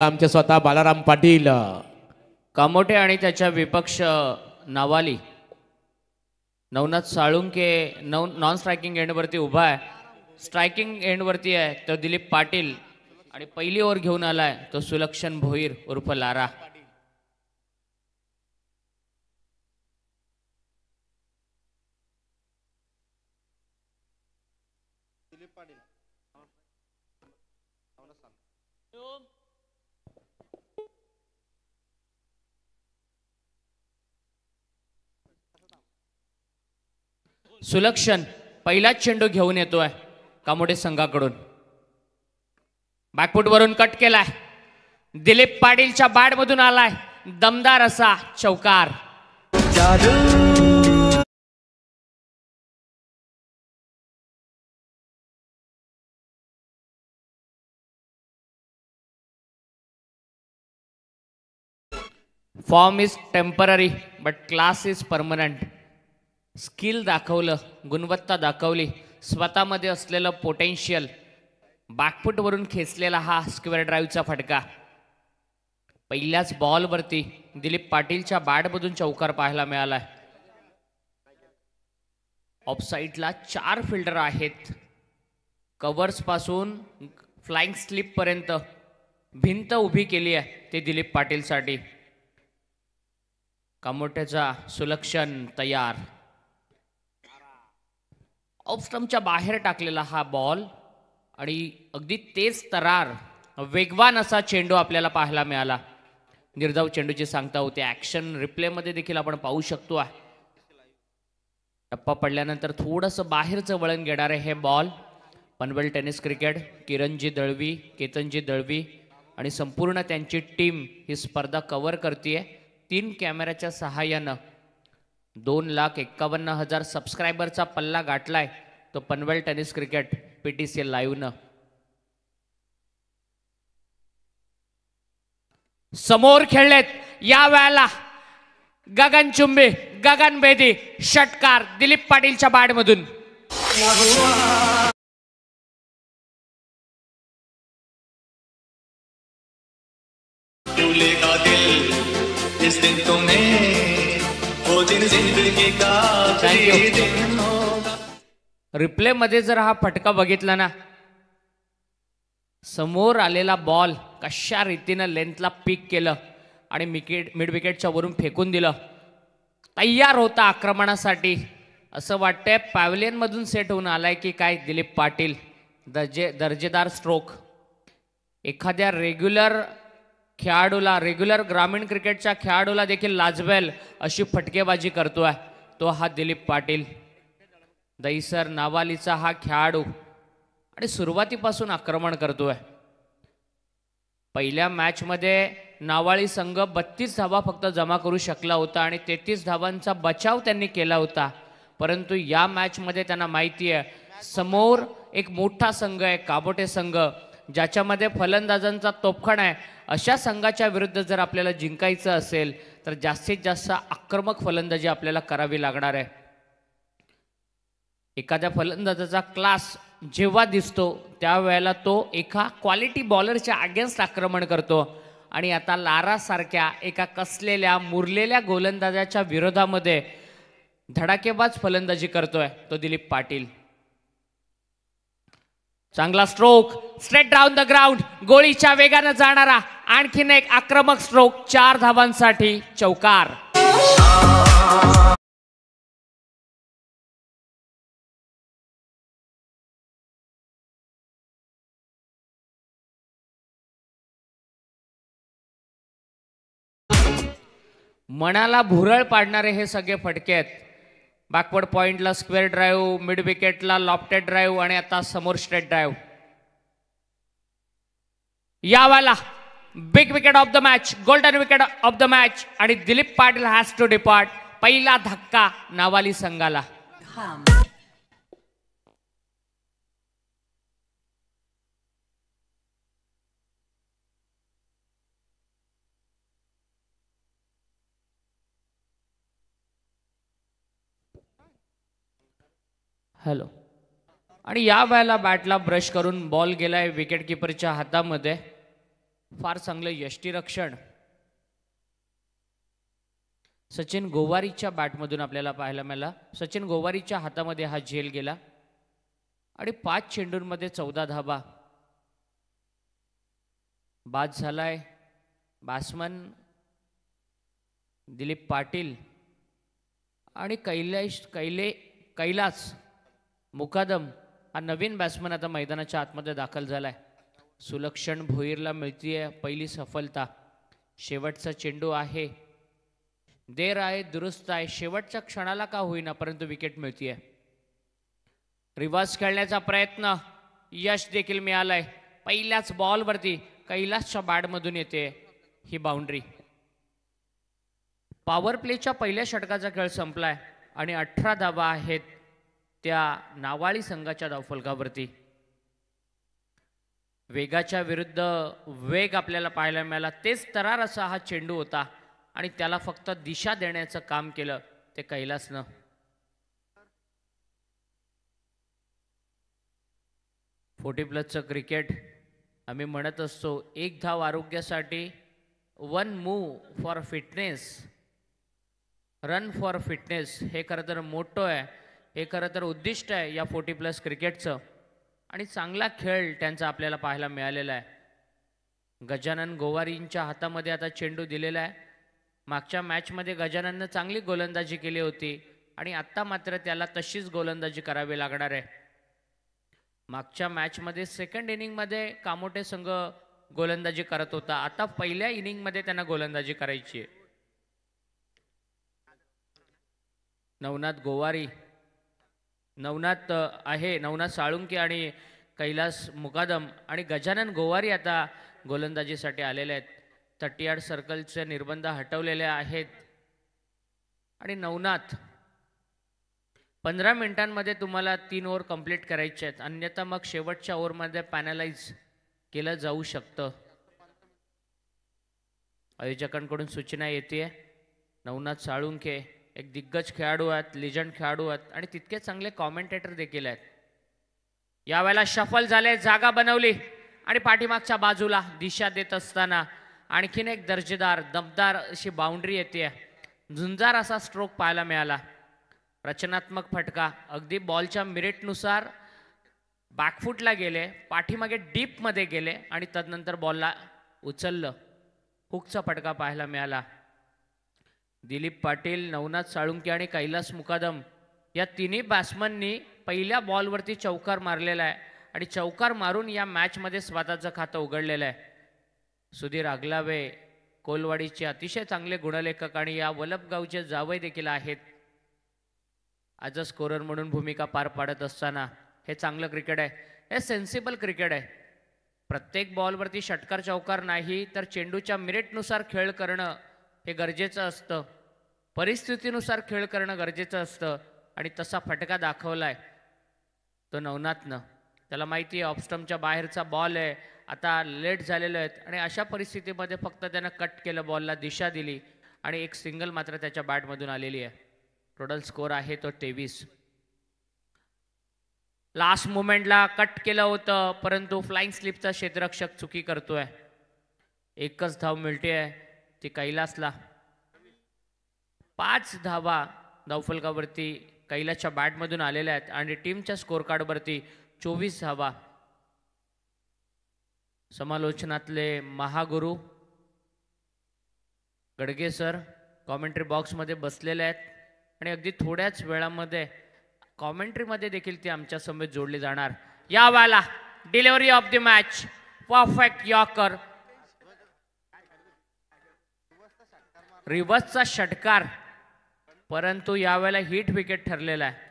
आमचे स्वतः बालाराम पाटील कामोठे आणि त्याच्या विपक्ष नावाली नवनाथ साळुंके नॉन स्ट्रायकिंग एंडवरती उभा आहे. स्ट्रायकिंग एंडवरती आहे तो दिलीप पाटील आणि पहिली ओव्हर घेऊन आलाय तो सुलक्षण भोईर उर्फ लारा. सुलक्षण पहिलाच चेंडू घेऊन येतोय कामोठे संघाकडून. बॅकफुट वरून कट केलाय. दिलीप पाटीलच्या बॅट मधून आलाय दमदार असा चौकार. Form is temporary but class is permanent. Skill दाखवलं, गुणवत्ता दाखवली, स्वतःमध्ये असलेलं पोटेन्शियल. बॅकफुटवरून खेचलेला हा स्क्वेअर ड्राईव्हचा फटका. पहिल्याच बॉलवरती दिलीप पाटीलच्या बॅटमधून चौकार पाहायला मिळालाय. ऑफसाईडला 4 फिल्डर आहेत. कव्हर्स पासून फ्लाइंग स्लिप पर्यंत भिंत उभी केली आहे ते दिलीप पाटीलसाठी. कामोठ्याचा सुलक्षण तयार. ऑफ स्टंपच्या बाहेर टाकलेला हा बॉल आणि अगदी तेज तरार वेगवान असा चेंडू आपल्याला पाहायला मिळाला. निर्धाव चेंडूची सांगता होते. ॲक्शन रिप्लेमध्ये देखील आपण पाहू शकतो. टप्पा पडल्यानंतर थोडंसं बाहेरचं वळण घेणारे हे बॉल. पनवेल टेनिस क्रिकेट, किरणजी दळवी, केतनजी दळवी आणि संपूर्ण त्यांची टीम ही स्पर्धा कव्हर करते. 3 कॅमेऱ्याच्या सहाय्यानं 2,51,000 सबस्क्रायबरचा पल्ला गाठलाय तो पनवेल टेनिस क्रिकेट PTCL लाईव्हनं. समोर खेळलेत या वेळेला गगनचुंबी, गगनभेदी षटकार दिलीप पाटीलच्या बॅटमधून. रिप्ले मध्ये जर हा फटका बघितला ना, समोर आलेला बॉल कशा रीतीनं लेंथला पिक केलं आणि मिड विकेटच्या वरून फेकून दिलं. तयार होता आक्रमणासाठी. असं वाटतंय पॅव्हलियन मधून सेट होऊन आलाय की काय दिलीप पाटील. दर्जेदार स्ट्रोक. एखाद्या रेग्युलर खेळाडूला, रेग्युलर ग्रामीण क्रिकेटच्या खेळाडूला देखील लाजवेल अशी फटकेबाजी करतोय तो हा दिलीप पाटील. दहिसर नावालीचा हा खेळाडू आणि सुरुवातीपासून आक्रमण करतोय. पहिल्या मॅचमध्ये नावाळी संघ 32 धावा फक्त जमा करू शकला होता आणि 33 धावांचा बचाव त्यांनी केला होता. परंतु या मॅचमध्ये त्यांना माहिती आहे समोर एक मोठा संघ आहे, कामोठे संघ, ज्याच्यामध्ये फलंदाजांचा तोफखाना आहे. अशा संघाच्या विरुद्ध जर आपल्याला जिंकायचं असेल तर जास्तीत जास्त आक्रमक फलंदाजी आपल्याला करावी लागणार आहे. एखाद्या फलंदाजाचा क्लास जेव्हा दिसतो त्यावेळेला तो एका क्वालिटी बॉलरच्या अगेन्स्ट आक्रमण करतो आणि आता लारा सारख्या एका कसलेल्या मुरलेल्या गोलंदाजाच्या विरोधामध्ये धडाकेबाज फलंदाजी करतोय तो दिलीप पाटील. चांगला stroke, straight down the ground, गोळीच्या वेगानं जाणारा आणखीन एक आक्रमक स्ट्रोक. 4 धावांसाठी चौकार. मनाला भुरळ पाडणारे हे सगळे फटके आहेत. बॅकवर्ड पॉइंटला स्क्वेअर ड्राईव्ह, मिड विकेटला लॉफ्टेड ड्राईव्ह आणि आता समोर स्ट्रेट ड्राईव्ह. यावाला big wicket of the match, golden wicket of the match आणि Dilip Patil has to depart. पहिला धक्का नावाली संघाला. हॅलो. आणि या वेळेला बॅटला ब्रश करून बॉल गेलाय विकेट किपरच्या हातामध्ये. फार चांगलं यष्टीरक्षण सचिन गोवारीच्या बॅटमधून आपल्याला पाहायला मिळाला. सचिन गोवारीच्या हातामध्ये हा झेल गेला आणि 5 चेंडूंमध्ये 14 धाबा बाद झालाय. बॅट्समन दिलीप पाटील आणि कैलास मुकादम हा नवीन बॅट्समन आता मैदानाच्या आतमध्ये दाखल झालाय. सुलक्षण भोईरला मिळतीये पहिली सफलता. शेवटचा चेंडू आहे, देर आहे, दुरुस्त आहे, शेवटच्या क्षणाला का होईना परंतु विकेट मिळतीये. रिव्हर्स खेळण्याचा प्रयत्न, यश देखील मिळालंय. पहिल्याच बॉलवरती कैलासच्या बॅटमधून येते ही बाउंड्री. पॉवर प्लेच्या पहिल्या षटकाचा खेळ संपलाय आणि 18 धावा आहेत त्या नावाळी संघाच्या धावफलकावरती. वेगाच्या विरुद्ध वेग आपल्याला पाहायला मिळाला. तेच तरार असा हा चेंडू होता आणि त्याला फक्त दिशा देण्याचं काम केलं ते कैलासनं. +40चं क्रिकेट आम्ही म्हणत असतो, 1 धाव आरोग्यासाठी, 1 move for fitness, run for fitness. हे खरं तर मोठं आहे, हे खरं तर उद्दिष्ट आहे या 40+ क्रिकेटचं आणि चांगला खेळ त्यांचा आपल्याला पाहायला मिळालेला आहे. गजानन गोवारींच्या हातामध्ये आता चेंडू दिलेला आहे. मागच्या मॅचमध्ये गजानननं चांगली गोलंदाजी केली होती आणि आत्ता मात्र त्याला तशीच गोलंदाजी करावी लागणार आहे. मागच्या मॅचमध्ये सेकंड इनिंगमध्ये कामोटे संघ गोलंदाजी करत होता, आता पहिल्या इनिंगमध्ये त्यांना गोलंदाजी करायची आहे. नवनाथ गोवारी, नवनाथ आहे, नवनाथ साळुंके आणि कैलास मुकादम आणि गजानन गोवारी आता गोलंदाजीसाठी आलेले आहेत. 30 सर्कलचे निर्बंध हटवलेले आहेत आणि नवनाथ 15 मिनिटांमध्ये तुम्हाला 3 ओव्हर कंप्लीट करायचे आहेत, अन्यथा मग शेवटच्या ओव्हरमध्ये पॅनलाइज केलं जाऊ शकतं. आयोजकांकडून सूचना येते. नवनाथ साळुंके एक दिग्गज खेळाडू आहेत, लिजंड खेळाडू आहेत आणि तितके चांगले कॉमेंटेटर देखील आहेत. यावेळेला शफल झाले, जागा बनवली आणि पाठीमागच्या बाजूला दिशा देत असताना आणखीन एक दर्जेदार दमदार अशी बाउंड्री येते. झुंजार असा स्ट्रोक पाहायला मिळाला. रचनात्मक फटका, अगदी बॉलच्या मिरिटनुसार बॅकफुटला गेले, पाठीमागे डीपमध्ये गेले आणि तदनंतर बॉलला उचललं. हुकचा फटका पाहायला मिळाला. दिलीप पाटील, नवनाथ साळुंके आणि कैलास मुकादम या तिन्ही बॅट्समननी पहिल्या बॉलवरती चौकार मारलेला आहे आणि चौकार मारून या मॅचमध्ये स्वतःचं खातं उघडलेलं आहे. सुधीर आगलावे कोलवाडीचे अतिशय चांगले गुणलेखक आणि या वलपगावचे जावई देखील आहेत. आज स्कोरर म्हणून भूमिका पार पाडत असताना हे चांगलं क्रिकेट आहे, हे सेन्सिबल क्रिकेट आहे. प्रत्येक बॉलवरती षटकार चौकार नाही तर चेंडूच्या मिनिटनुसार खेळ करणं हे गरजेचं असतं, परिस्थितीनुसार खेळ करणं गरजेचं असतं आणि तसा फटका दाखवलाय तो नवनाथनं. त्याला माहिती आहे ऑफस्टम्पच्या बाहेरचा बॉल आहे, आता लेट झालेलं आहेत आणि अशा परिस्थितीमध्ये फक्त त्यानं कट केलं, बॉलला दिशा दिली आणि एक सिंगल मात्र त्याच्या बॅटमधून आलेली आहे. टोटल स्कोर आहे तो 23. लास्ट मोमेंटला कट केलं होतं परंतु फ्लाइंग स्लिपचा क्षेत्ररक्षक चुकी करतोय. एकच धाव मिळते आहे ती कैलासला. 5 धावा धावफलकावरती कैलासच्या बॅटमधून आलेल्या आहेत आणि टीमच्या स्कोर कार्डवरती 24 धावा. समालोचनातले महागुरू गडगे सर कॉमेंट्री बॉक्समध्ये बसलेले आहेत आणि अगदी थोड्याच वेळामध्ये कॉमेंट्रीमध्ये देखील ते आमच्या समेत जोडले जाणार. या वेळेला delivery of the match, perfect yorker, रिव्हर्सचा षटकार, परंतु यावेळेला हिट विकेट ठरलेला आहे.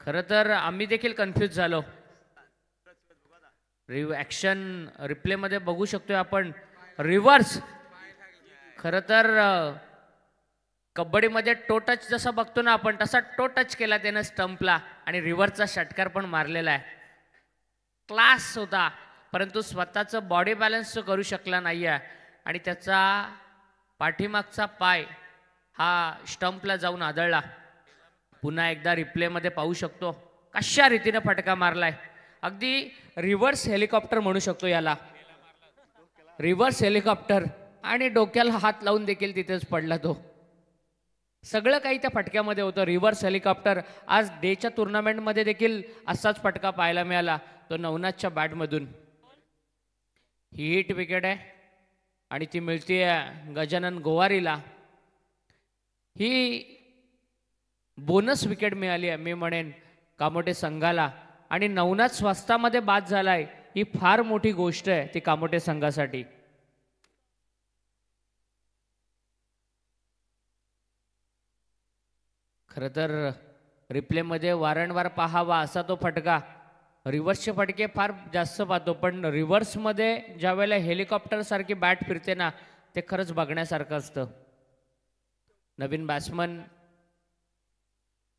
खरं तर आम्ही देखील कन्फ्यूज झालो. ॲक्शन रिप्लेमध्ये बघू शकतोय आपण रिव्हर्स. खरं तर कबड्डीमध्ये टो टच जसा बघतो ना आपण तसा टो टच केला त्यानं स्टंपला आणि रिव्हर्सचा षटकार पण मारलेला आहे. क्लास होता परंतु स्वतःचं बॉडी बॅलन्स करू शकला नाही आहे आणि त्याचा पाठीमागचा पाय हा स्टंपला जाऊन आदळला. पुन्हा एकदा रिप्लेमध्ये पाहू शकतो कशा रीतीने फटका मारलाय. अगदी रिव्हर्स हेलिकॉप्टर म्हणू शकतो याला, रिव्हर्स हेलिकॉप्टर. आणि डोक्याला हात लावून देखील तिथेच पडला तो. सगळं काही त्या फटक्यामध्ये होतं. Reverse helicopter. आज डेच्या टुर्नामेंटमध्ये देखील असाच फटका पाहायला मिळाला, तो नवनाथच्या बॅटमधून. ही हिट विकेट आहे आणि ती मिळतीये गजानन गोवारीला. ही बोनस विकेट मिळाली आहे मी म्हणेन कामोटे संघाला. आणि नवनाथ स्वस्तामध्ये बाद झालाय, ही फार मोठी गोष्ट आहे ती कामोटे संघासाठी. खरं तर रिप्लेमध्ये वारंवार पाहावा असा तो फटका. रिव्हर्सचे फटके फार जास्त पाहतो, पण रिव्हर्समध्ये ज्या वेळेला हेलिकॉप्टरसारखी बॅट फिरते ना, ते खरंच बघण्यासारखं असतं. नवीन बॅट्समन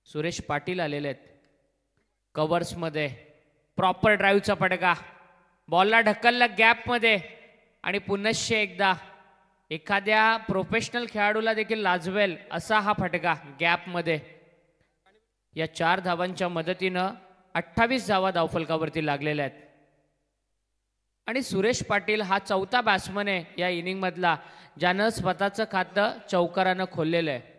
सुरेश पाटील आलेले आहेत कव्हर्समध्ये. प्रॉपर ड्राईव्हचा फटका, बॉलला ढकलला गॅपमध्ये आणि पुनश्च एकदा एखाद्या प्रोफेशनल खेळाडूला देखील लाजवेल असा हा फटका गॅपमध्ये. या 4 धावांच्या मदतीनं 28 धावा धावफलकावरती लागलेल्या आहेत. आणि सुरेश पाटील हा चौथा बॅट्समन आहे या इनिंगमधला ज्यानं स्वतःचं खातं चौकारानं खोललेलं आहे.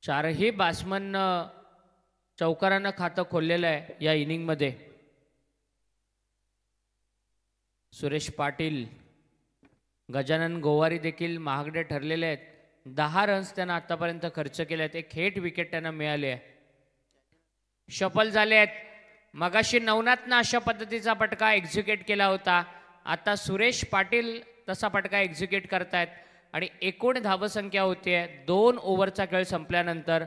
चारही बॅट्समन चौकारानं खातं खोललेलं आहे या इनिंगमध्ये. सुरेश पाटील, गजानन गोवारी देखील महागडे ठरलेले आहेत. 10 रन्स त्यांना आतापर्यंत खर्च केले आहेत. एक हेट विकेट त्यांना मिळाली आहे. शफल झाले आहेत. मगाशी नवनाथनं अशा पद्धतीचा फटका एक्झिक्यूट केला होता, आता सुरेश पाटील तसा फटका एक्झिक्यूट करतायत. आणि एकूण धावसंख्या होती 2 ओव्हरचा खेळ संपल्यानंतर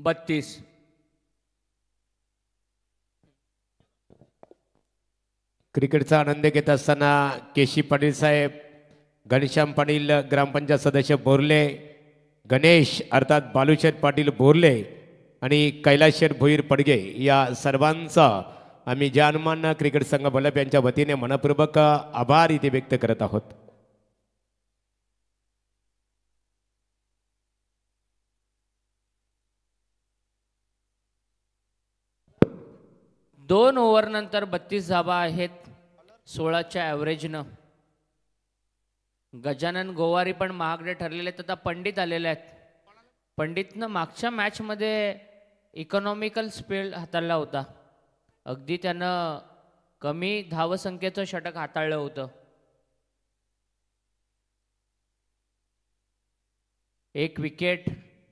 32. क्रिकेटचा आनंद घेत असताना केशी पाटील साहेब, घनश्याम पाटील ग्रामपंचायत सदस्य बोरले, गणेश अर्थात बालूशेठ पाटील बोरले आणि कैलाशेठ भोईर पडगे या सर्वांचा आम्ही जानमान क्रिकेट संघ बल्लभ यांच्या वतीने मनपूर्वक आभार इथे व्यक्त करत आहोत. दोन ओव्हर नंतर 32 धावा आहेत 16च्या ॲव्हरेजनं. गजानन गोवारी पण महागडे ठरलेले आहेत. आता पंडित आलेले आहेत. पंडितनं मागच्या मॅचमध्ये इकॉनॉमिकल स्पेल हाताळला होता. अगदी त्यानं कमी धावसंख्येचं षटक हाताळलं होतं. एक विकेट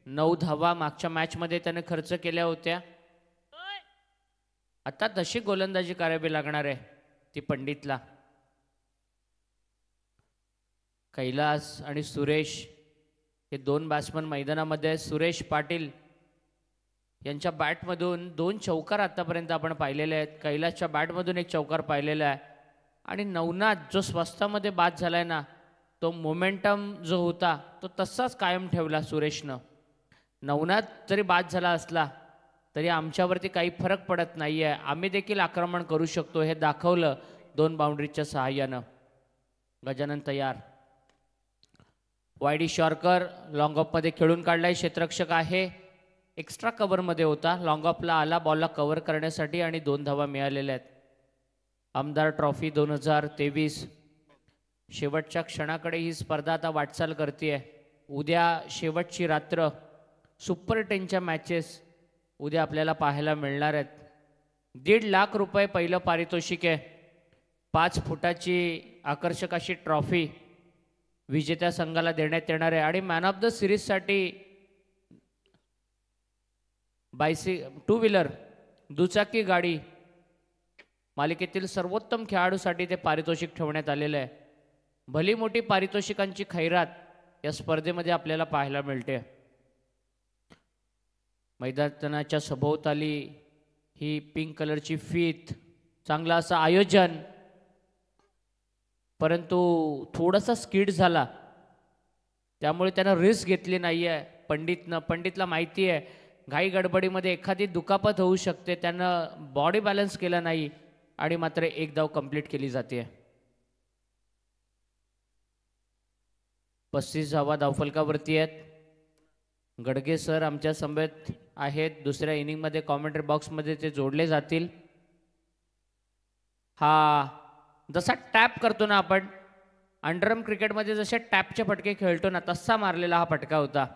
9 धावा मागच्या मॅचमध्ये त्याने खर्च केल्या होत्या. आता तशी गोलंदाजी करावी लागणार आहे ती पंडितला. कैलास आणि सुरेश हे 2 बॅट्समन मैदानामध्ये. सुरेश पाटील यांच्या बॅटमधून 2 चौकार आतापर्यंत आपण पाहिलेले आहेत. कैलासच्या बॅटमधून 1 चौकार पाहिलेला आहे. आणि नवनाथ जो स्वस्तामध्ये बाद झालाय ना, तो मोमेंटम जो होता तो तसाच कायम ठेवला सुरेशनं. नवनाथ जरी बाद झाला असला तरी आमच्यावरती काही फरक पडत नाही आहे, आम्ही देखील आक्रमण करू शकतो हे दाखवलं 2 बाउंड्रीच्या सहाय्यानं. गजानन तयार. वायडी शॉर्कर लॉंग ऑफमध्ये खेळून काढलाय. क्षेत्ररक्षक आहे. एक्स्ट्रा कव्हरमध्ये होता. लॉंग ऑफला आला बॉलला कव्हर करण्यासाठी आणि 2 धावा मिळालेल्या आहेत. आमदार ट्रॉफी 2023 शेवटच्या क्षणाकडे ही स्पर्धा आता वाटचाल करते. उद्या शेवटची रात्र. सुपर 10च्या मॅचेस उद्या आपल्याला पाहायला मिळणार आहेत. 1.5 लाख रुपये पहिलं पारितोषिक आहे. 5 फुटाची आकर्षक अशी ट्रॉफी विजेत्या संघाला देण्यात येणार आहे. आणि मॅन ऑफ द सिरीजसाठी 2 व्हीलर दुचाकी गाडी मालिकेतील सर्वोत्तम खेळाडूसाठी ते पारितोषिक ठेवण्यात आलेलं आहे. भली मोठी पारितोषिकांची खैरात या स्पर्धेमध्ये आपल्याला पाहायला मिळते. मैदानाच्या सभोवताली ही पिंक कलरची फीत, चांगलं असं आयोजन, परंतु थोडासा स्किड झाला त्यामुळे त्यानं रिस्क घेतली नाही आहे पंडितला माहिती आहे घाई गडबडीमध्ये एखादी दुखापत होऊ शकते. त्यानं बॉडी बॅलन्स केला नाही आणि मात्र 1 धाव कंप्लीट केली जाते. 35 धावा धावफलकावरती आहेत. गडगे सर आमच्या समवेत आहेत. दुसऱ्या इनिंगमध्ये कॉमेंट्री बॉक्समध्ये ते जोडले जातील. हा जसा टॅप करतो ना आपण अंडरआर्म क्रिकेटमध्ये जसे टॅपचे फटके खेळतो ना तसा मारलेला हा फटका होता.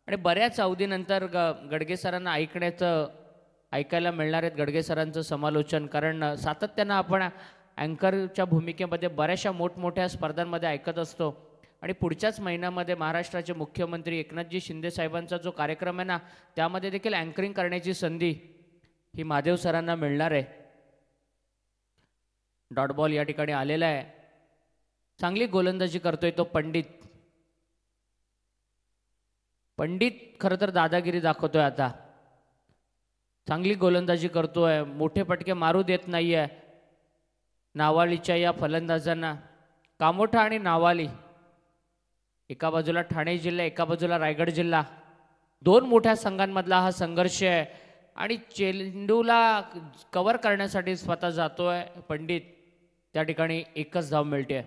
आणि बऱ्याच अवधीनंतर गडगे सरांना ऐकायला मिळणार आहेत गडगे सरांचं समालोचन. कारण सातत्यानं आपण अँकरच्या भूमिकेमध्ये बऱ्याचशा मोठमोठ्या स्पर्धांमध्ये ऐकत असतो. आणि पुढच्याच महिन्यामध्ये महाराष्ट्राचे मुख्यमंत्री एकनाथजी शिंदे साहेबांचा जो कार्यक्रम आहे ना त्यामध्ये देखील अँकरिंग करण्याची संधी ही महादेव सरांना मिळणार आहे. डॉट बॉल या ठिकाणी आलेला आहे. चांगली गोलंदाजी करतोय तो पंडित खरं तर दादागिरी दाखवतोय आता. चांगली गोलंदाजी करतोय. मोठे फटके मारू देत नाहीये नावालीच्या या फलंदाजांना. कामोठा आणि नावाली एका बाजूला ठाणे जिल्हा एका बाजूला रायगड जिल्हा. दोन मोठ्या संघांमधला हा संघर्ष आहे. आणि चेंडूला कव्हर करण्यासाठी स्वतः जातोय पंडित. त्या ठिकाणी एकच धाव मिळते.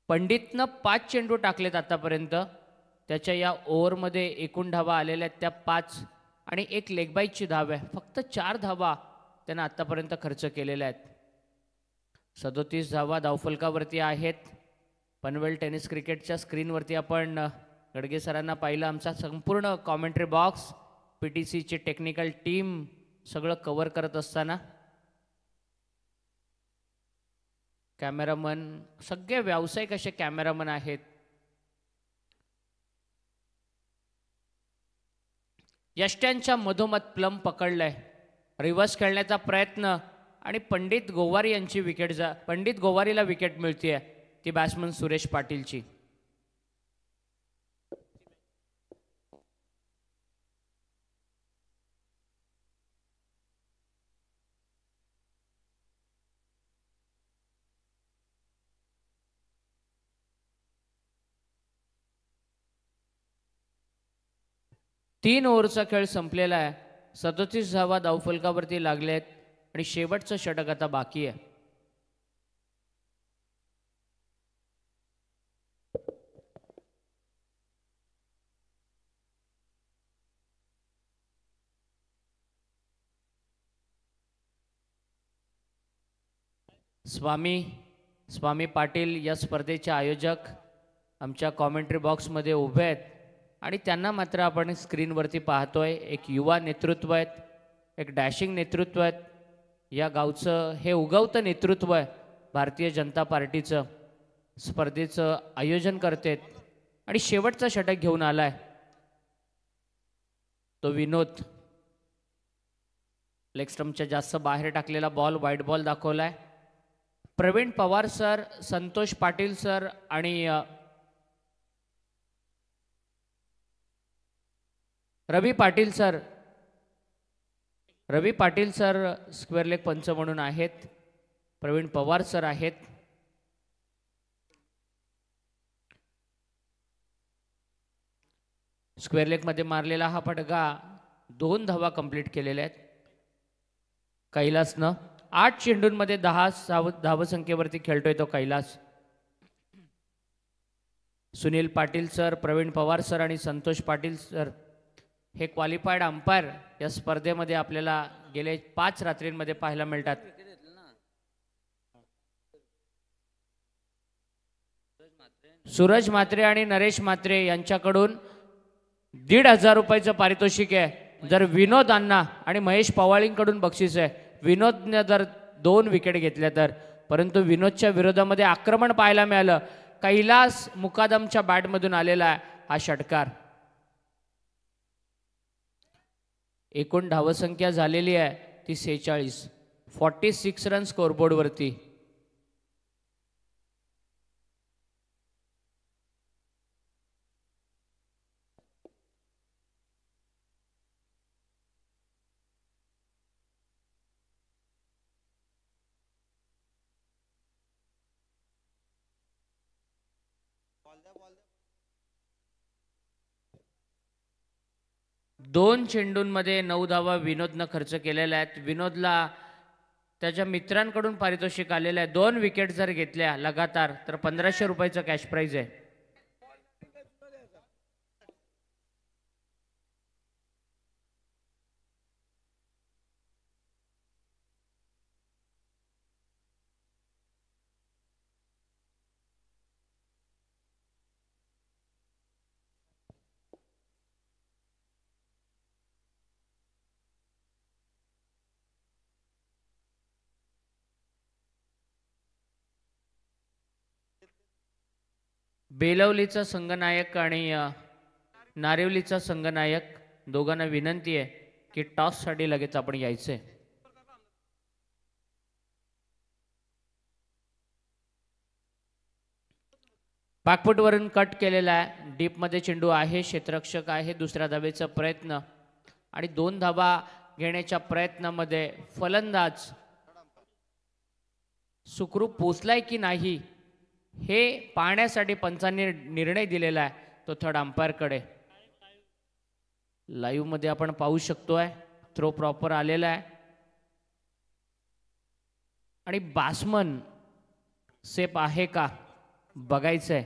पंडितनं 5 चेंडू टाकलेत आतापर्यंत. त्याच्या या ओव्हरमध्ये एकूण धावा आलेल्या आहेत त्या 5 आणि एक लेगबाईची धाव आहे. फक्त 4 धावा त्यानं आतापर्यंत खर्च केलेल्या आहेत. 37 धावा धावफलकावरती आहेत. पनवेल टेनिस क्रिकेटच्या स्क्रीनवरती आपण गडगे सरांना पाहिलं. आमचा संपूर्ण कॉमेंट्री बॉक्स PTCची टेक्निकल टीम सगळं कव्हर करत असताना कॅमेरामन सगळे व्यावसायिक असे कॅमेरामन आहेत. यष्ट्यांच्या मधोमध प्लम पकडलाय. रिव्हर्स खेळण्याचा प्रयत्न आणि पंडित गोवारीला विकेट मिळते. ती बॅट्समन सुरेश पाटीलची. तीन ओव्हरचा खेळ संपलेला आहे. 37 धावा धावफलकावरती लागलेत आणि शेवटचं षटक आता बाकी आहे. स्वामी पाटील या स्पर्धेचे आयोजक आमच्या कॉमेंट्री बॉक्समध्ये उभे आहेत. आणि त्यांना मात्र आपण स्क्रीनवरती पाहतोय. एक युवा नेतृत्व आहेत. एक डॅशिंग नेतृत्व आहेत. या गावचं हे उगवतं नेतृत्व आहे. भारतीय जनता पार्टीचं स्पर्धेचं आयोजन करतेत. आणि शेवटचा षटक घेऊन आलाय तो विनोद. लेग स्टंपच्या जास्त बाहेर टाकलेला बॉल व्हाईट बॉल दाखवलाय. प्रवीण पवार सर, संतोष पाटील सर आणि रवी पाटील सर स्क्वेअर लेग पंच म्हणून आहेत. प्रवीण पवार सर आहेत. स्क्वेअर लेगमध्ये मारलेला हा फटका 2 धावा कंप्लीट केलेल्या आहेत कैलासनं. 8 चेंडूंमध्ये 10 धावसंख्येवरती खेळतोय तो कैलास. सुनील पाटील सर, प्रवीण पवार सर आणि संतोष पाटील सर हे क्वालिफाईड अंपायर या स्पर्धेमध्ये आपल्याला गेले 5 रात्रींमध्ये पाहायला मिळतात. सूरज म्हात्रे आणि नरेश म्हात्रे यांच्याकडून 1,500 रुपयाचं पारितोषिक आहे. जर विनोद अण्णा आणि महेश पवाळींकडून बक्षीस आहे. विनोदने जर 2 विकेट घेतल्या तर. परंतु विनोदच्या विरोधामध्ये आक्रमण पाहायला मिळालं. कैलास मुकादमच्या बॅटमधून आलेला आहे हा षटकार. एकूण धावसंख्या झालेली आहे ती 46 रन स्कोरबोर्डवरती. दोन चेंडूंमध्ये 9 धावा विनोदनं खर्च केलेल्या आहेत. विनोदला त्याच्या मित्रांकडून पारितोषिक आलेलं आहे. 2 विकेट जर घेतल्या लगातार तर 1500 रुपयाचं कॅश प्राईज आहे. बेलवलीचा संघनायक आणि नारिवलीचा संघनायक दोघांना विनंती आहे की टॉससाठी लगेच आपण यायचंय. पाकपुटवरून कट केलेला आहे. डीपमध्ये चेंडू आहे, क्षेत्ररक्षक आहे. दुसऱ्या धावेचा प्रयत्न आणि 2 धावा घेण्याच्या प्रयत्नामध्ये फलंदाज सुखरूप पोचलाय की नाही हे पाहण्यासाठी पंचांनी निर्णय दिलेला आहे तो थर्ड अंपायरकडे. लाईव्ह मध्ये आपण पाहू शकतोय थ्रो प्रॉपर आलेला आहे आणि बॅट्समन सेफ आहे का बघायचंय.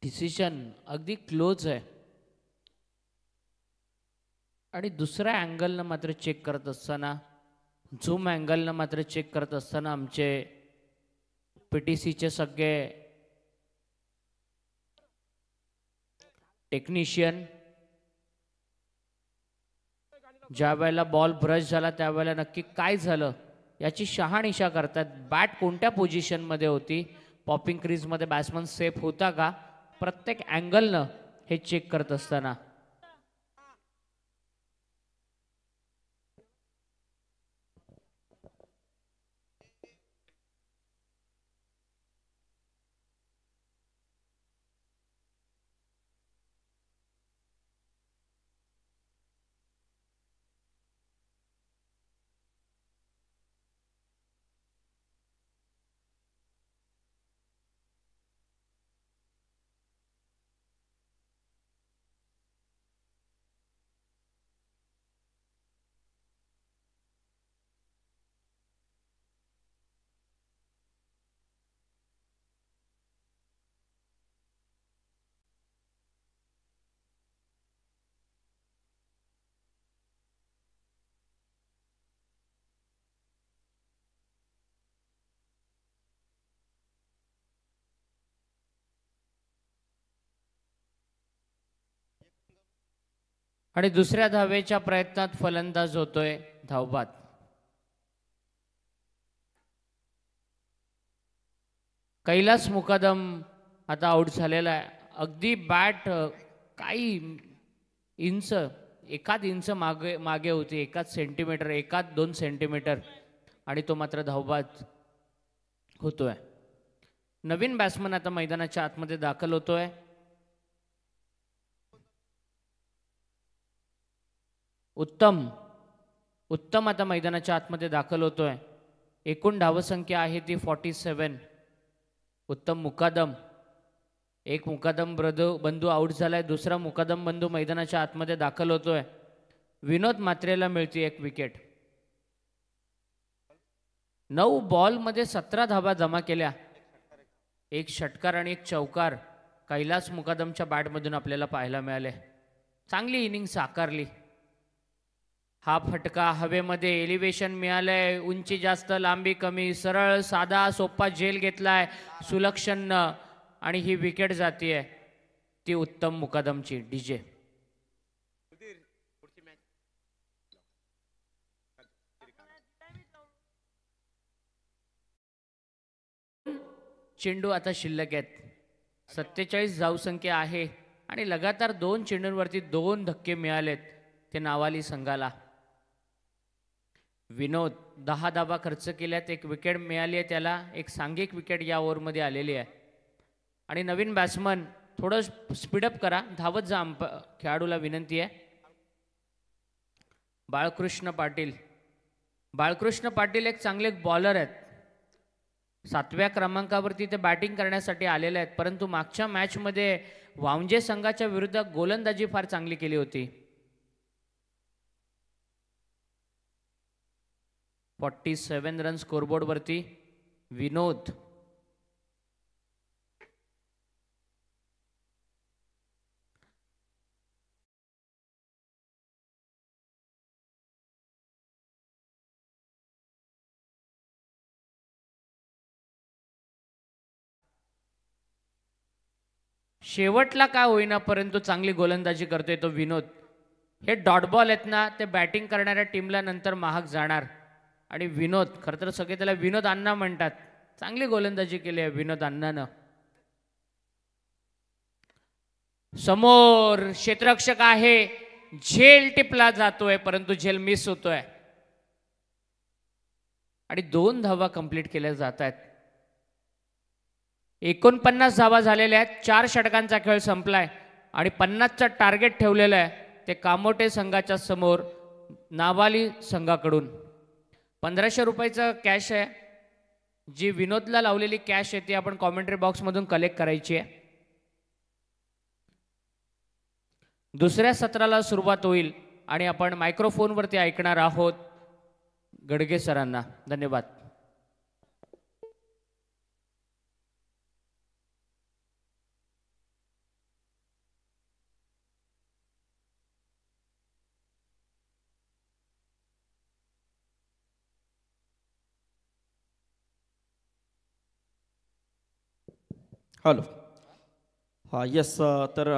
डिसिजन अगदी क्लोज आहे आणि दुसऱ्या अँगलनं मात्र चेक करत असताना झूम अँगलनं मात्र चेक करत असताना आमचे पीटीसीचे सगळे टेक्निशियन ज्या वेळेला बॉल ब्रश झाला त्यावेळेला नक्की काय झालं याची शहानिशा करतात. बॅट कोणत्या पोझिशनमध्ये होती, पॉपिंग क्रीजमध्ये बॅट्समन सेफ होता का, प्रत्येक अँगलनं हे चेक करत असताना आणि दुसऱ्या धावेच्या प्रयत्नात फलंदाज होतोय धावबाद. कैलास मुकादम आता आउट झालेला आहे. अगदी बॅट काही इंच, एखाद इंच मागे मागे होती, एकाच सेंटीमीटर, एकाच 2 सेंटीमीटर आणि तो मात्र धावबाद होतोय. नवीन बॅट्समन आता मैदानाच्या आतमध्ये दाखल होतोय. उत्तम आता मैदानाच्या आतमध्ये दाखल होतोय. एकूण धावसंख्या आहे ती 47. उत्तम मुकादम, एक मुकादम बंधू आउट झालाय, दुसरा मुकादम बंधू मैदानाच्या आतमध्ये दाखल होतोय. विनोद मात्रेला मिळते 1 विकेट. 9 बॉलमध्ये 17 धावा जमा केल्या. 1 षटकार आणि 1 चौकार कैलास मुकादमच्या बॅटमधून आपल्याला पाहायला मिळाले. चांगली इनिंग साकारली. हा फटका हवेमध्ये एलिव्हेशन मिळालंय, उंची जास्त लांबी कमी, सरळ साधा सोपा झेल घेतलाय सुलक्षणनं आणि ही विकेट जातीये ती उत्तम मुकादमची. डीजे चेंडू आता शिल्लक आहेत. 47 धावसंख्या आहे आणि लगातार 2 चेंडूंवरती 2 धक्के मिळालेत ते नावाली संघाला. विनोद 10 धावा खर्च केल्यात, 1 विकेट मिळाली आहे त्याला. एक सांघिक विकेट या ओव्हरमध्ये आलेली आहे. आणि नवीन बॅट्समन थोडं स्पीडअप करा, धावत जा, खेळाडूला विनंती आहे. बाळकृष्ण पाटील एक चांगले बॉलर आहेत. 7व्या क्रमांकावरती ते बॅटिंग करण्यासाठी आलेले आहेत, परंतु मागच्या मॅचमध्ये वांजे संघाच्या विरुद्ध गोलंदाजी फार चांगली केली होती. 47 रन स्कोरबोर्डवरती विनोद. शेवटला काय होईना परंतु चांगली गोलंदाजी करतोय तो विनोद. हे डॉट बॉल आहेत ना ते बॅटिंग करणाऱ्या टीमला नंतर महाग जाणार. आणि विनोद खरं तर सगळे त्याला विनोद अण्णा म्हणतात. चांगली गोलंदाजी केली आहे विनोद अण्णानं. समोर क्षेत्ररक्षक आहे, झेल टिपला जातोय परंतु झेल मिस होतोय आणि 2 धावा कंप्लीट केल्या जात आहेत. 49 धावा झालेल्या आहेत. 4 षटकांचा खेळ संपलाय आणि 50चं टार्गेट ठेवलेलं आहे ते कामोटे संघाच्या समोर नावाली संघाकडून. 1500 रुपयाचं कॅश आहे. जी विनोदला लावलेली कॅश आहे ती आपण कॉमेंट्री बॉक्समधून कलेक्ट करायची आहे. दुसऱ्या सत्राला सुरुवात होईल आणि आपण मायक्रोफोनवरती ऐकणार आहोत गडगे सरांना. धन्यवाद. हॅलो. हां येस. तर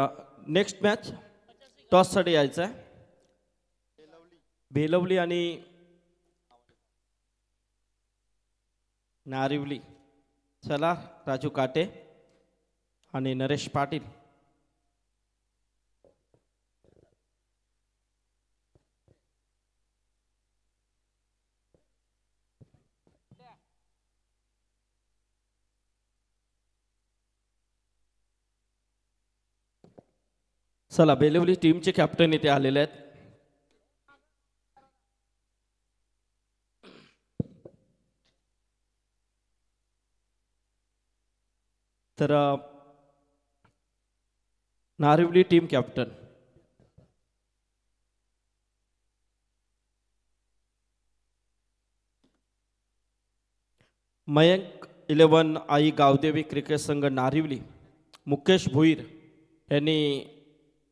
नेक्स्ट मॅच टॉससाठी यायचं आहे. बेलवली आणि नारिवली. चला राजू काटे आणि नरेश पाटील. चला बेलवली टीमचे कॅप्टन इथे आलेले आहेत. तर नारिवली टीम कॅप्टन मयंक 11 आई गावदेवी क्रिकेट संघ नारिवली. मुकेश भुईर यांनी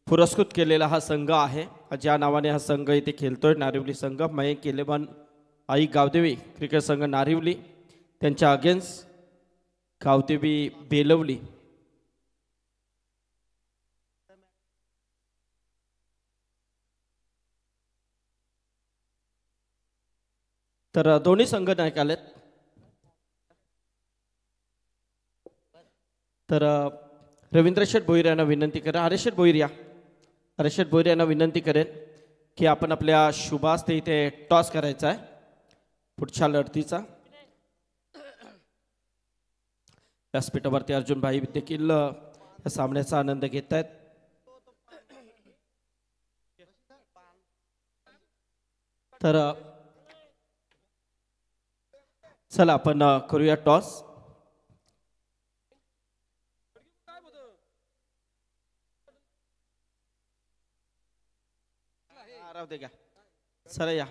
पुरस्कृत केलेला हा संघ आहे. ज्या नावाने हा संघ इथे खेळतोय नारिवली संघ. मयंक 11 आई गावदेवी क्रिकेट संघ नारिवली त्यांच्या अगेन्स्ट गावदेवी बेलवली. तर दोन्ही संघ नायक आलेत. तर रवींद्र शेठ भोईर यांना विनंती करा. हरेश शेठ भोईर या. हरेश शेठ भोईर यांना विनंती करेन की आपण आपल्या शुभास ते इथे टॉस करायचा आहे पुढच्या लढतीचा. व्यासपीठावरती अर्जुन भाई देखील या सामन्याचा आनंद घेत आहेत. तर चला आपण करूया टॉस. चला या.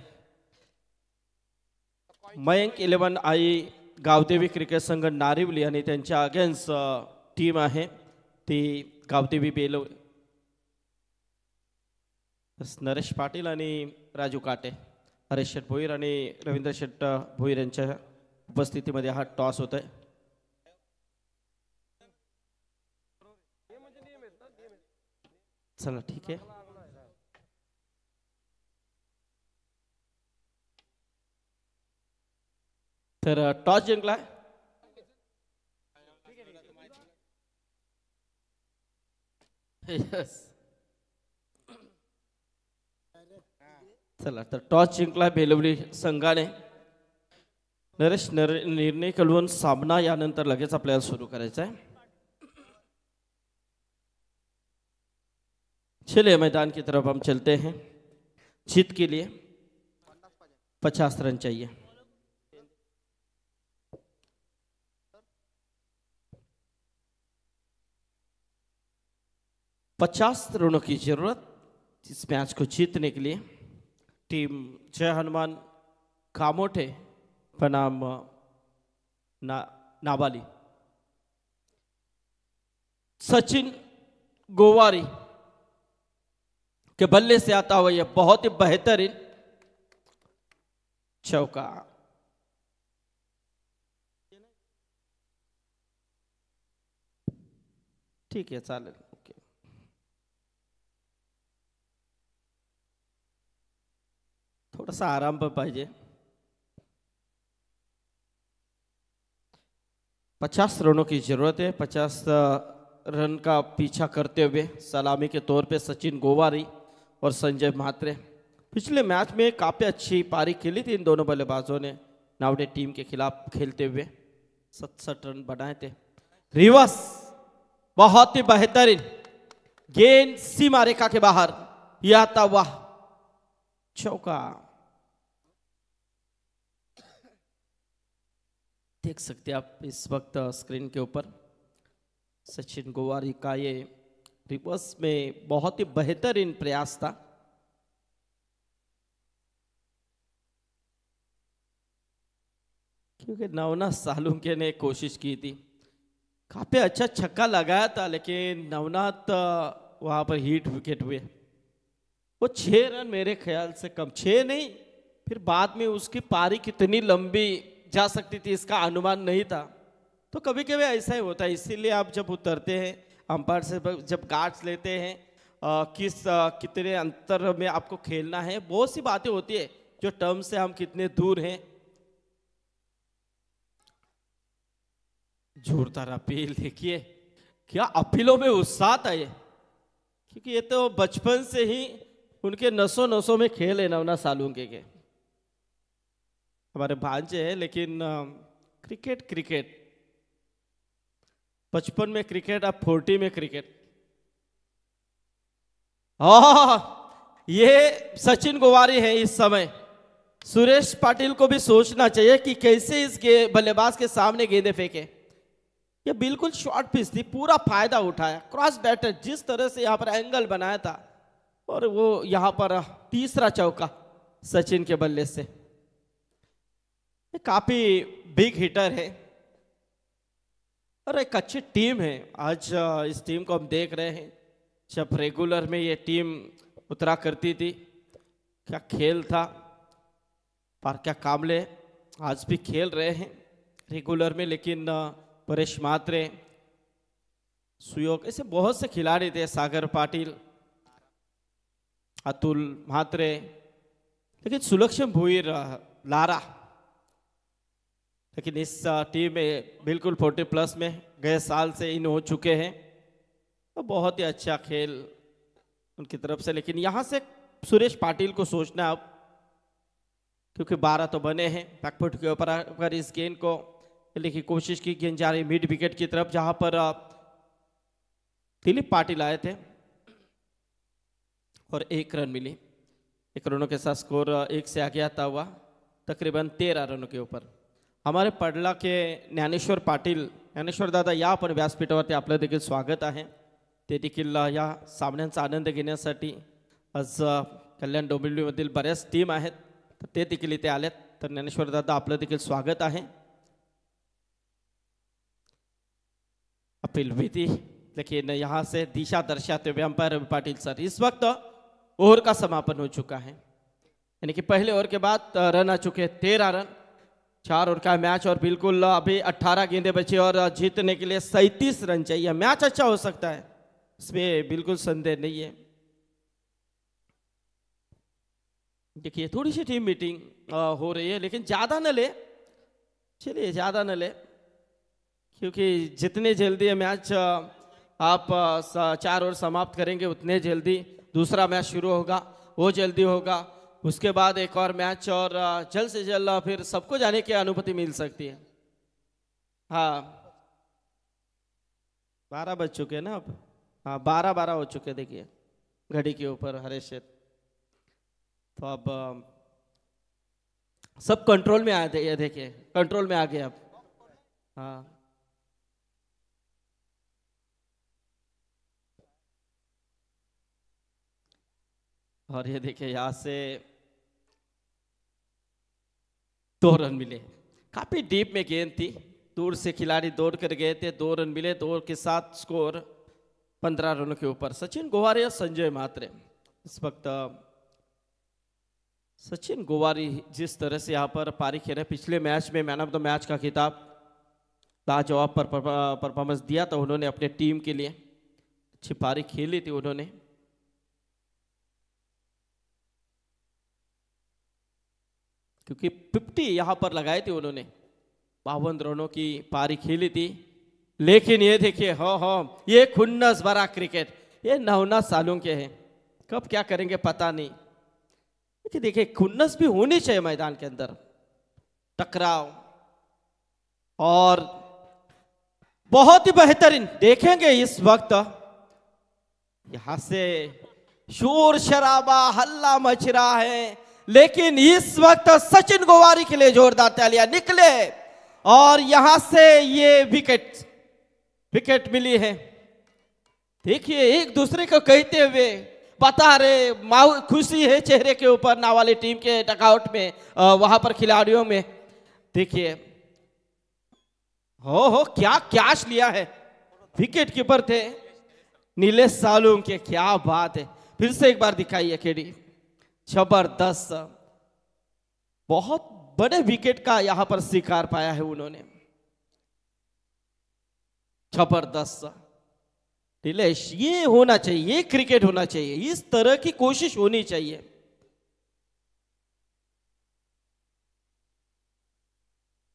मयंक 11 आई गावदेवी क्रिकेट संघ नारिवली आणि त्यांच्या अगेन्स्ट टीम आहे ती गावदेवी बेलवली. नरेश पाटील आणि राजू काटे. हरेश शेठ भोईर आणि रवींद्र शेठ भोईर यांच्या उपस्थितीमध्ये हा टॉस होतोय. चला ठीक आहे. तर टॉस जिंकला. चला तर टॉस जिंकला बेलवली संघाने. नरेश निर्णय कळवून सामना यानंतर लगेच आपल्याला सुरू करायचा है. चलिए मैदान की तरफ हम चलते हैं. जीत के लिए 50 रन चाहिए. पचास रनों की जरूरत इस मैच को जीतने के लिए. टीम जय हनुमान कामोठे बनाम नावाली. सचिन गोवारी के बल्ले से आता हुआ यह बहुत ही बेहतरीन चौका. ठीक आहे चालेल. ओके. थोडासा आराम पण पाहिजे. 50 रनों की जरूरत है. 50 रन का पीछा करते हुए सलामी के तौर पे सचिन गोवारी और संजय म्हात्रे. पिछले मैच में काफ़ी अच्छी पारी खेली थी इन दोनों बल्लेबाजों ने नावडे टीम के खिलाफ खेलते हुए 67 रन बनाए थे. रिवर्स बहुत ही बेहतरीन गेंद सीमा रेखा के बाहर, यह था वाह चौका. देख सकते हैं आप इस वक्त स्क्रीन के ऊपर सचिन गोवारी का ये रिवर्स में बहुत ही बेहतरीन प्रयास था. क्योंकि नवनाथ सालुंके ने कोशिश की थी, काफी अच्छा छक्का लगाया था, लेकिन नवनाथ वहां पर हिट विकेट हुए. वो 6 रन मेरे ख्याल से कम, 6 नहीं, फिर बाद में उसकी पारी कितनी लंबी जा सकती थी इसका अनुमान नहीं था. तो कभी कभी ऐसा ही होता है. इसीलिए आप जब उतरते हैं अंपायर से, जब गार्ड्स लेते हैं कितने अंतर में आपको खेलना है, बहुत सी बातें होती है जो टर्म से हम कितने दूर हैं. जोरदार अपील. देखिए क्या अपीलों में उत्साह था ये, क्योंकि ये तो बचपन से ही उनके नसों नसों में खेल है नवनाथ सालुंके के. हमारे भांजे हैं, लेकिन क्रिकेट क्रिकेट बचपन में क्रिकेट, अब 40 में क्रिकेट. ये सचिन गोवारी है इस समय. सुरेश पाटिल को भी सोचना चाहिए कि कैसे इस बल्लेबाज के सामने गेंदे फेंके. ये बिल्कुल शॉर्ट पिच थी, पूरा फायदा उठाया. क्रॉस बैटर जिस तरह से यहाँ पर एंगल बनाया था, और वो यहाँ पर तीसरा चौका सचिन के बल्ले से. ये काफी बिग हिटर है और एक अच्छी टीम है. आज इस टीम को हम देख रहे हैं. जब रेगुलर में ये टीम उतरा करती थी, क्या खेल था. पार्क्या कामले आज भी खेल रहे हैं रेगुलर में, लेकिन परेश म्हात्रे, सुयोग, ऐसे बहुत से खिलाड़ी थे. सागर पाटिल, अतुल म्हात्रे, लेकिन सुलक्षण भुईर, लारा. लेकिन इस टीम में बिल्कुल 40+ में गए साल से इन हो चुके हैं. तो बहुत ही अच्छा खेल उनकी तरफ से. लेकिन यहाँ से सुरेश पाटिल को सोचना है अब, क्योंकि 12 तो बने हैं. बैकफुट के ऊपर अगर इस गेंद को खेलने की कोशिश की, गेंद जा रही मिड विकेट की तरफ, जहां पर दिलीप पाटिल आए थे और 1 रन मिली. 1 रनों के साथ स्कोर 1 से आगे आता हुआ तकरीबन 13 रनों के ऊपर. हमारे पडला के ज्ञानेश्वर पाटील, ज्ञानेश्वर दादा या पण व्यासपीठावरती आपलं देखील स्वागत आहे. ते देखील या सामन्यांचा आनंद घेण्यासाठी आज कल्याण डोंबिवलीमधील बऱ्याच टीम आहेत, तर ते देखील इथे आलेत. तर ज्ञानेश्वर दादा आपलं देखील स्वागत आहे. अपील हुई थी, लेकिन यहाँ से दिशा दर्शाते हुए अंपायर रवि पाटिल सर, इस वक्त ओवर का समापन हो चुका है. यानी कि पहले ओवर के बाद रन आ चुके 13 रन. 4 ओवर का मैच और बिल्कुल अभी 18 गेंदें बची और जीतने के लिए 37 रन चाहिए. मैच अच्छा हो सकता है, इसमें बिल्कुल संदेह नहीं है. देखिए थोड़ी सी टीम मीटिंग हो रही है, लेकिन ज़्यादा न ले. चलिए ज़्यादा न ले, क्योंकि जितने जल्दी ये मैच आप 4 ओवर समाप्त करेंगे, उतने जल्दी दूसरा मैच शुरू होगा, वो जल्दी होगा. उसके बाद एक और मैच, और जल्द से जल्द फिर सबको जाने की अनुमति मिल सकती है. हाँ 12 बज चुके हैं ना अब. हाँ 12 हो चुके, देखिए घड़ी के ऊपर हरेश. तो अब सब कंट्रोल में आ गए, ये देखिए कंट्रोल में आ गए अब. हाँ और ये देखिए यहाँ से 2 रन मिले. काफी डीप में गेंद थी, दूर से खिलाड़ी दौड़ कर गए थे. 2 रन मिले. 2 के साथ स्कोर 15 रनों के ऊपर. सचिन गोवारी और संजय म्हात्रे. इस वक्त सचिन गोवारी जिस तरह से यहाँ पर पारी खेले, पिछले मैच में मैन ऑफ द मैच का खिताब लाजवाब परफॉर्मेंस दिया था उन्होंने अपने टीम के लिए. अच्छी पारी खेली थी उन्होंने। क्योंकि 50 यहां पर लगाए थे उन्होंने, 52 रनों की पारी खेली थी। लेकिन ये देखिए, हाँ ये खुन्नस भरा क्रिकेट, ये 9 सालों के हैं, कब क्या करेंगे पता नहीं। लेकिन देखिए खुन्नस भी होनी चाहिए मैदान के अंदर, टकराव। और बहुत ही बेहतरीन देखेंगे इस वक्त यहां से शोर शराबा हल्ला मच रहा है, लेकिन इस वक्त सचिन गोवारी के लिए जोरदार तालियां निकले और यहां से ये विकेट मिली है। देखिए एक दूसरे को कहते हुए बता रहे, खुशी है चेहरे के ऊपर ना वाली टीम के डकआउट में, वहां पर खिलाड़ियों में। देखिए हो क्या कैच लिया है, विकेट कीपर थे नीलेश सालुंके, क्या बात है। फिर से एक बार दिखाइए केडी, जबरदस्त, बहुत बड़े विकेट का यहां पर शिकार पाया है उन्होंने, जबरदस्त। नीलेश, ये होना चाहिए, ये क्रिकेट होना चाहिए, इस तरह की कोशिश होनी चाहिए।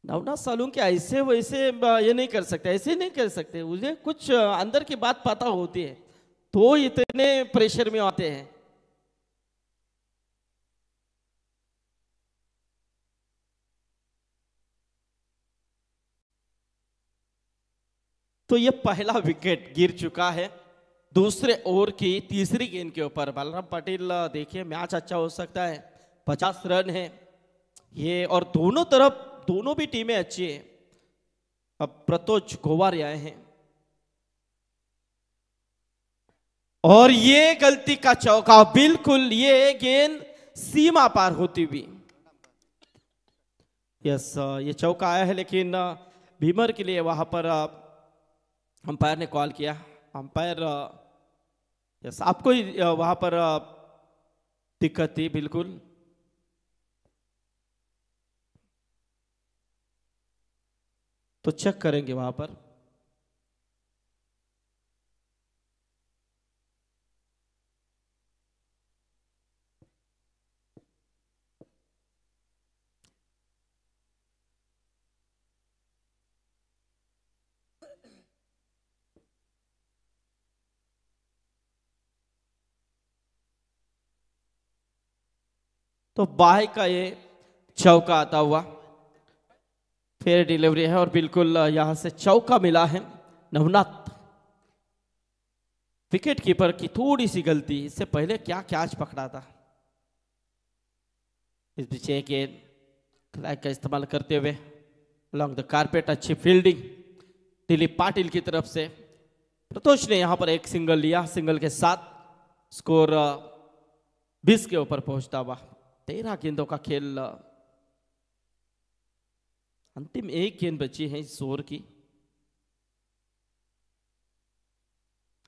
नवनाथ सालुंके ऐसे वैसे ये नहीं कर सकते, ऐसे नहीं कर सकते, मुझे कुछ अंदर की बात पता होती है तो इतने प्रेशर में आते हैं। तो ये पहला विकेट गिर चुका है दूसरे ओवर की तीसरी गेंद के ऊपर। बलराम पाटिल, देखिए मैच अच्छा हो सकता है, 50 रन है ये, और दोनों तरफ दोनों भी टीमें अच्छी है। अब प्रतोष गोवारी आए हैं और ये गलती का चौका, बिल्कुल ये गेंद सीमा पार होती हुई, यस ये चौका आया है। लेकिन भीमर के लिए वहां पर अंपायर ने कॉल किया, अंपायर यस आपको ही वहां पर दिक्कत थी बिल्कुल। तो चेक करेंगे वहां पर। तो बाय का ये चौका आता हुआ, फेयर डिलीवरी है और बिल्कुल यहां से चौका मिला है। नवनाथ, विकेट कीपर की थोड़ी सी गलती, इससे पहले क्या कैच पकड़ा था। इस पीछे गेंद फ्लैग का इस्तेमाल करते हुए अलॉन्ग द कारपेट, अच्छी फील्डिंग दिलीप पाटिल की तरफ से। प्रतोष ने यहां पर एक सिंगल लिया, सिंगल के साथ स्कोर 20 के ऊपर पहुंचता हुआ। 13 गेंदों का खेल, अंतिम एक गेंद बची है इस ओवर की।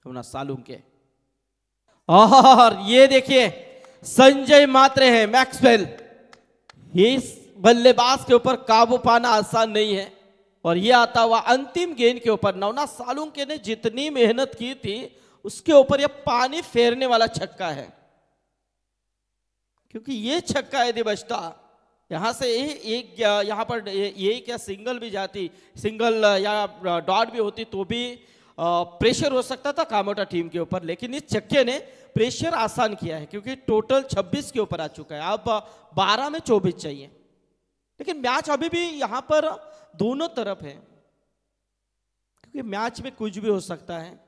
सालुंके, और ये देखिए संजय मात्रे हैं, मैक्सवेल, इस बल्लेबाज के ऊपर काबू पाना आसान नहीं है। और ये आता हुआ अंतिम गेंद के ऊपर नवनाथ सालुंके ने जितनी मेहनत की थी उसके ऊपर ये पानी फेरने वाला छक्का है, क्योंकि ये छक्का यदि बचता यहां से एक यहां पर ये क्या सिंगल भी जाती, सिंगल या डॉट भी होती तो भी प्रेशर हो सकता था कामोटा टीम के ऊपर। लेकिन इस छक्के ने प्रेशर आसान किया है, क्योंकि टोटल 26 के ऊपर आ चुका है, अब 12 में 24 चाहिए। लेकिन मैच अभी भी यहां पर दोनों तरफ है, क्योंकि मैच में कुछ भी हो सकता है।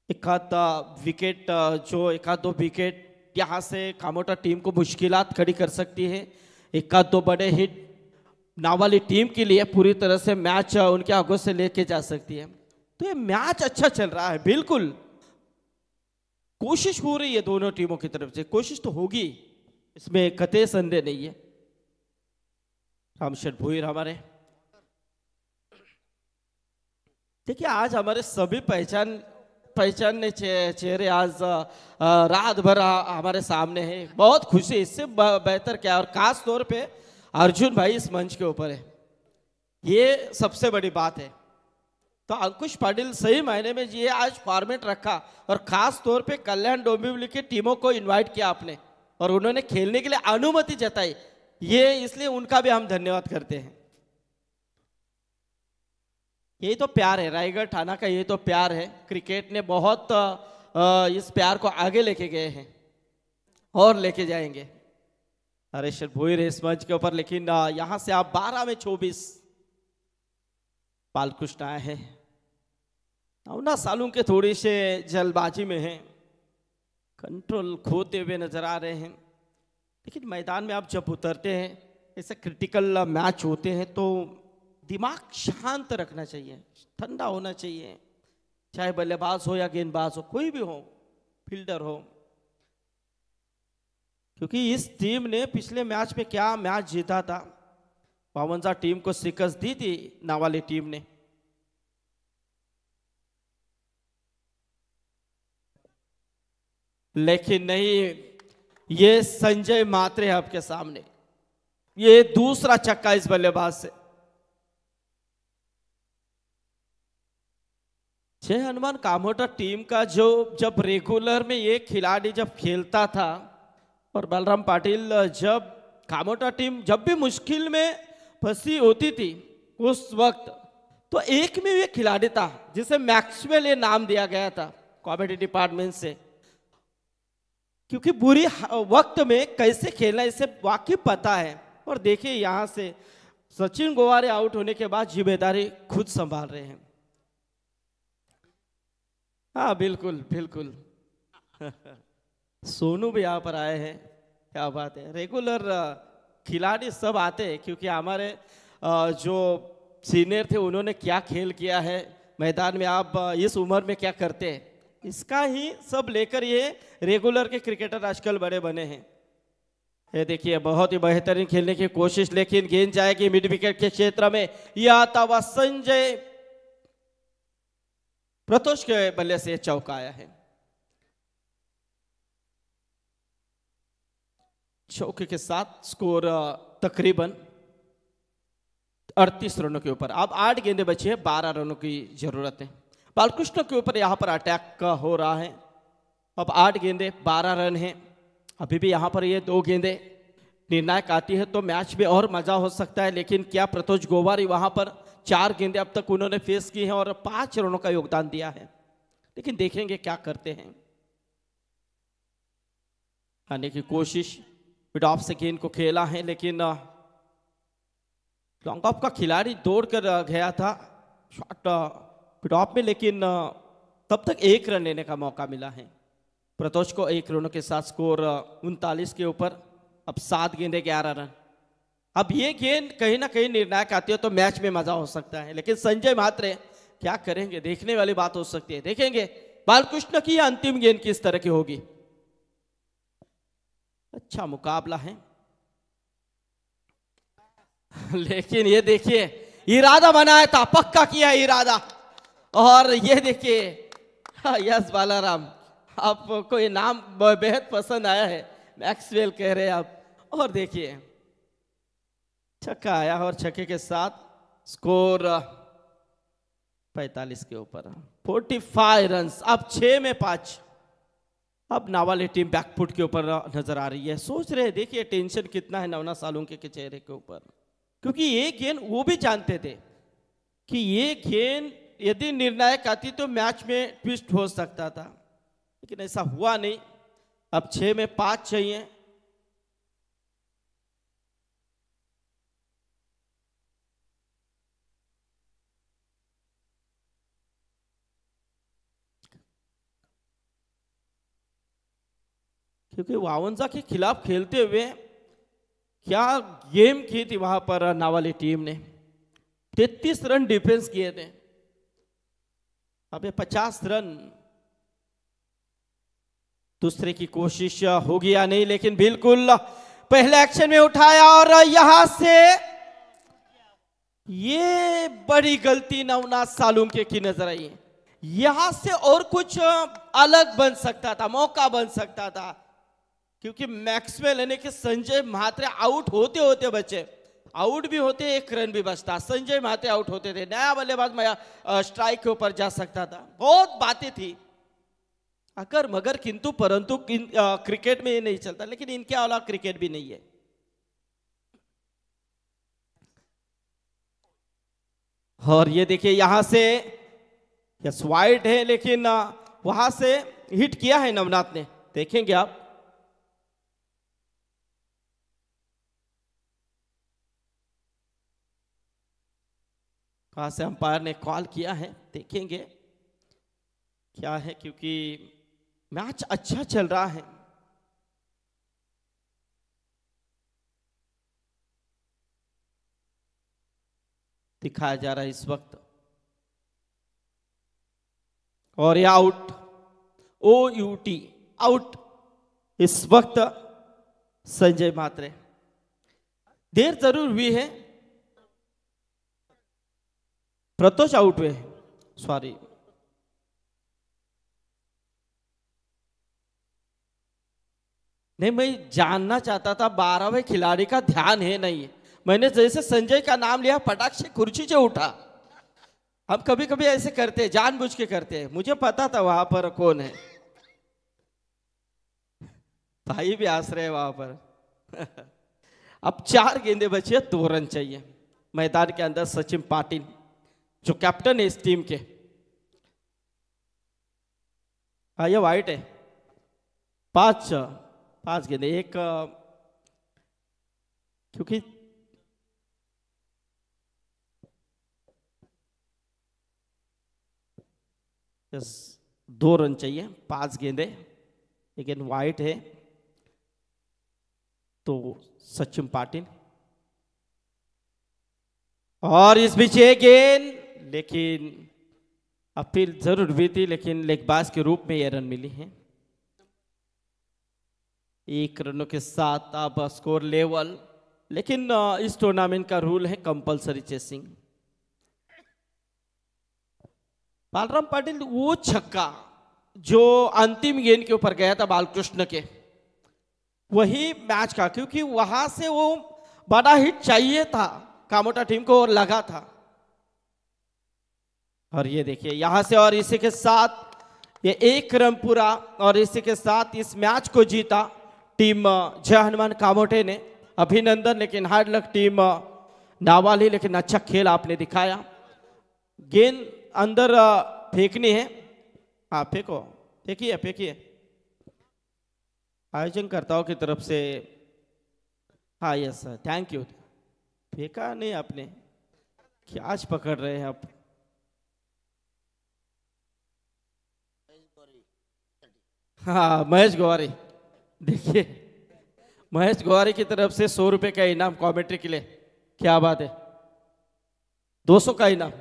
एक आध दो विकेट यहां से कामोटा टीम को मुश्किलात खड़ी कर सकती है। एक आध दो बड़े हिट नावाली टीम के लिए पूरी तरह से मैच उनके आगों से लेके जा सकती है। तो ये मैच अच्छा चल रहा है, बिल्कुल कोशिश हो रही है दोनों टीमों की तरफ से, कोशिश तो होगी, इसमें कतई संदेह नहीं है। रामशेठ भोईर हमारे, देखिए आज हमारे सभी पहचानने चेहरे आज रात भर हमारे सामने है, बहुत खुशी, इससे बेहतर क्या। और खास तौर पे अर्जुन भाई इस मंच के ऊपर है, ये सबसे बड़ी बात है। तो अंकुश पाटिल सही मायने में ये आज फॉर्मेट रखा और खास तौर पे कल्याण डोंबिवली की टीमों को इनवाइट किया आपने और उन्होंने खेलने के लिए अनुमति जताई, ये इसलिए उनका भी हम धन्यवाद करते हैं। यही तो प्यार है रायगढ़ थाना का, ये तो प्यार है। क्रिकेट ने बहुत इस प्यार को आगे लेके गए हैं और लेके जाएंगे। हरेश भोईर इस मंच के ऊपर, लेकिन यहां से आप 12 में 24 बालकृष्ण आए हैं। नवना सालों के थोड़ी से जल्दबाजी में हैं, कंट्रोल खोते हुए नजर आ रहे हैं। लेकिन मैदान में आप जब उतरते हैं, ऐसे क्रिटिकल मैच होते हैं तो दिमाग शांत रखना चाहिए, ठंडा होना चाहिए, चाहे बल्लेबाज हो या गेंदबाज हो, कोई भी हो, फील्डर हो। क्योंकि इस टीम ने पिछले मैच में क्या मैच जीता था, 52 टीम को शिकस्त दी थी नावाली टीम ने। लेकिन नहीं, ये संजय मात्रे आपके सामने, ये दूसरा छक्का इस बल्लेबाज से। जय हनुमान कामोटा टीम का जो जब रेगुलर में ये खिलाड़ी जब खेलता था और बलराम पाटिल जब कामोटा टीम जब भी मुश्किल में फंसी होती थी उस वक्त, तो एक में ये खिलाड़ी था जिसे मैक्सवेल ये नाम दिया गया था कॉमेडी डिपार्टमेंट से, क्योंकि बुरी वक्त में कैसे खेलना इसे वाकई पता है। और देखिए यहां से सचिन गोवारे आउट होने के बाद जिम्मेदारी खुद संभाल रहे हैं। हाँ बिल्कुल बिल्कुल सोनू भी यहाँ पर आए हैं, क्या बात है। रेगुलर खिलाड़ी सब आते हैं क्योंकि हमारे जो सीनियर थे उन्होंने क्या खेल किया है मैदान में, आप इस उम्र में क्या करते हैं, इसका ही सब लेकर ये रेगुलर के क्रिकेटर आजकल बड़े बने हैं। ये देखिए बहुत ही बेहतरीन खेलने की कोशिश, लेकिन गेंद जाएगी मिड विकेट के क्षेत्र में। यह आता हुआ संजय प्रतोष के बल्ले से चौका आया है। चौके के साथ स्कोर तकरीबन 38 रनों के ऊपर। अब 8 गेंदें बची है, 12 रनों की जरूरत है। बालकृष्ण के ऊपर यहां पर अटैक हो रहा है। अब 8 गेंदें 12 रन हैं। अभी भी यहां पर ये 2 गेंदें निर्णायक आती है तो मैच में और मजा हो सकता है। लेकिन क्या प्रतोष गोवारी वहां पर 4 गेंदें अब तक उन्होंने फेस की हैं और 5 रनों का योगदान दिया है। लेकिन देखेंगे क्या करते हैं। आने की कोशिश, मिड ऑफ से गेंद को खेला है लेकिन लॉन्ग ऑफ का खिलाड़ी दौड़ कर गया था शॉट मिड ऑफ में, लेकिन तब तक 1 रन लेने का मौका मिला है प्रतोष को। 1 रनों के साथ स्कोर 39 के ऊपर। अब 7 गेंदें 11 रन। अब ये गेंद कहीं ना कहीं निर्णायक आती है तो मैच में मजा हो सकता है। लेकिन संजय मात्रे क्या करेंगे, देखने वाली बात हो सकती है। देखेंगे बालकृष्ण की अंतिम गेंद किस तरह की होगी। अच्छा मुकाबला है लेकिन ये देखिए इरादा बनाया था, पक्का किया इरादा। और ये देखिए यस बालाराम, आपको ये नाम बेहद पसंद आया है, मैक्सवेल कह रहे हैं आप। और देखिए छक्का आया और छक्के के साथ स्कोर 45 के ऊपर, 45 रन। अब 6 में 5। अब नावाली टीम बैकफुट के ऊपर नजर आ रही है। सोच रहे, देखिए टेंशन कितना है नवना सालुंके के चेहरे के ऊपर, क्योंकि ये गेंद वो भी जानते थे कि ये गेंद यदि निर्णायक आती तो मैच में ट्विस्ट हो सकता था, लेकिन ऐसा हुआ नहीं। अब 6 में 5 चाहिए। क्योंकि 52 के खिलाफ खेलते हुए क्या गेम की थी वहां पर नावाली टीम ने, 33 रन डिफेंस किए थे। अब 50 रन। दूसरे की कोशिश होगी या नहीं, लेकिन बिल्कुल पहले एक्शन में उठाया और यहां से ये बड़ी गलती नवनाथ सालुंके की नजर आई। यहां से और कुछ अलग बन सकता था, मौका बन सकता था, क्योंकि मैक्सवेल यानी कि संजय म्हात्रे आउट होते होते बचे। आउट भी होते, 1 रन भी बचता। संजय माते आउट होते थे, नया बल्लेबाज मैं स्ट्राइक के ऊपर जा सकता था, बहुत बातें थी। अगर मगर किंतु परंतु क्रिकेट में ये नहीं चलता, लेकिन इनके अलावा क्रिकेट भी नहीं है। और ये देखिए यहां से यस वाइड है, लेकिन वहां से हिट किया है नवनाथ ने, देखेंगे आप। कहां से अंपायर ने कॉल किया है, देखेंगे क्या है, क्योंकि मैच अच्छा चल रहा है। दिखाया जा रहा है इस वक्त, और ये आउट, OUT आउट इस वक्त। संजय मात्रे, देर जरूर हुई है, प्रतोष आउट हुए, सॉरी। नहीं, मैं जानना चाहता था 12वें खिलाड़ी का ध्यान है नहीं है। मैंने जैसे संजय का नाम लिया, फटाक से कुर्सी से उठा। हम कभी कभी ऐसे करते हैं, जानबूझ के करते हैं। मुझे पता था वहां पर कौन है, भाई भी हंस रहे वहां पर। अब 4 गेंदे बचे, 2 रन चाहिए। मैदान के अंदर सचिन पाटिल जो कैप्टन है इस टीम के। ये वाइट है, 5 गेंदे, एक क्योंकि यस 2 रन चाहिए, 5 गेंदे, लेकिन वाइट है तो सचिन पाटिल। और इस बीच एक गेंद, लेकिन अपील जरूर हुई थी, लेकिन लेगबाज के रूप में यह रन मिली है। 1 रनों के साथ अब स्कोर लेवल, लेकिन इस टूर्नामेंट का रूल है कंपलसरी चेसिंग। बालराम पाटिल वो छक्का जो अंतिम गेंद के ऊपर गया था बालकृष्ण के, वही मैच का, क्योंकि वहां से वो बड़ा हिट चाहिए था कामोटा टीम को, और लगा था। और ये देखिए यहां से, और इसी के साथ ये 1 रन पूरा, और इसी के साथ इस मैच को जीता टीम जय हनुमान कामोटे ने। अभिनंदन, लेकिन हार्ड लक टीम नावाली, लेकिन अच्छा खेल आपने दिखाया। गेंद अंदर फेंकनी है, हाँ फेंको, फेंकिए। आयोजनकर्ताओं की तरफ से, हाँ यस सर, थैंक यू। फेंका नहीं आपने, कैच पकड़ रहे हैं आप। हाँ महेश गौरी, देखिए महेश गौरी की तरफ से 100 रुपए का इनाम कमेंट्री के लिए, क्या बात है, 200 का इनाम,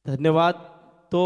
धन्यवाद। तो